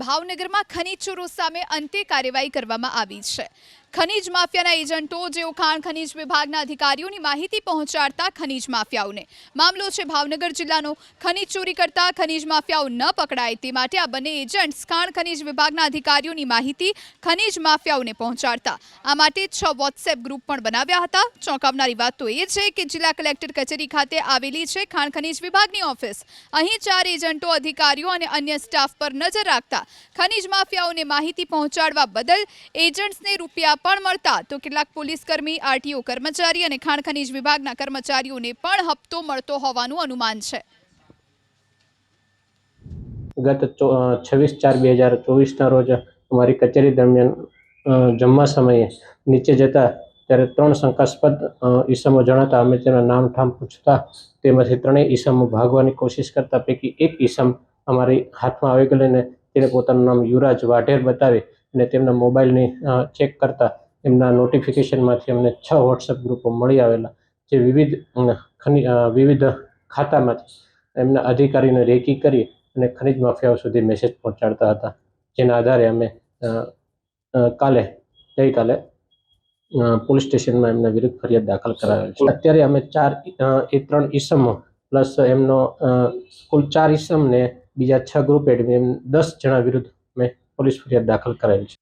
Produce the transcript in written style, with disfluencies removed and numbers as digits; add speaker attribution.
Speaker 1: ભાવનગરમાં ખનીજ ચોરો સામે અંતે કાર્યવાહી કરવામાં આવી છે। ખનીજ માફિયાના એજન્ટો જેઓ ખાણ ખનીજ વિભાગના અધિકારીઓની માહિતી પહોંચાડતા ખનીજ માફિયાઓને મામલો છે ભાવનગર જિલ્લાનો। ખનીજ ચોરી કરતા ખનીજ માફિયાઓ ન પકડાય તે માટે આ બંને એજન્ટ્સ ખાણ ખનીજ વિભાગના અધિકારીઓની માહિતી ખનીજ માફિયાઓને પહોંચાડતા આ માટે 6 વોટ્સએપ ગ્રુપ પણ બનાવ્યા હતા। ચોંકાવનારી વાત તો એ છે કે જિલ્લા કલેક્ટર કચેરી ખાતે આવેલી છે ખાણ ખનીજ વિભાગની ઓફિસ। અહીં 4 એજન્ટો અધિકારીઓ અને અન્ય સ્ટાફ પર નજર રાખતા ખનીજ માફિયાઓને માહિતી પહોંચાડવા બદલ એજન્ટ્સને રૂપિયા પણ મળતા તો કેટલાક પોલીસ કર્મી, આરટીઓ કર્મચારી અને ખાણ ખનીજ વિભાગના કર્મચારીઓને પણ હપ્તો મળતો હોવાનું અનુમાન છે।
Speaker 2: ગત 26/4/2024 રોજ અમારી કચેરી દરમિયાન જમવા સમયે નીચે જતા ત્યારે 3 શંકાસ્પદ ઈસમો જણાતા અમે તેના નામ ઠામ પૂછતા તેમાંથી 3 ઈસમો ભાગવાની કોશિશ કરતા પૈકી એક ઈસમ અમારી હાથમાં આવી ગયેલો અને તેને પોતાનું નામ યુવરાજ વાઢેર બતાવી અને તેમના મોબાઈલની ચેક કરતા એમના નોટિફિકેશનમાંથી અમને 6 વોટ્સએપ ગ્રુપો મળી આવેલા જે વિવિધ ખાતામાંથી એમના અધિકારીને રેકી કરી અને ખનીજ માફિયાઓ સુધી મેસેજ પહોંચાડતા હતા। જેના આધારે અમે ગઈકાલે પોલીસ સ્ટેશનમાં એમના વિરુદ્ધ ફરિયાદ દાખલ કરાવેલ છે। અત્યારે અમે 3 ઈસમો પ્લસ એમનો કુલ 4 ઈસમ ને બીજા 6 ગ્રુપ એડમિન 10 જણા વિરુદ્ધ મેં પોલીસ ફરિયાદ દાખલ કરાવેલ છે।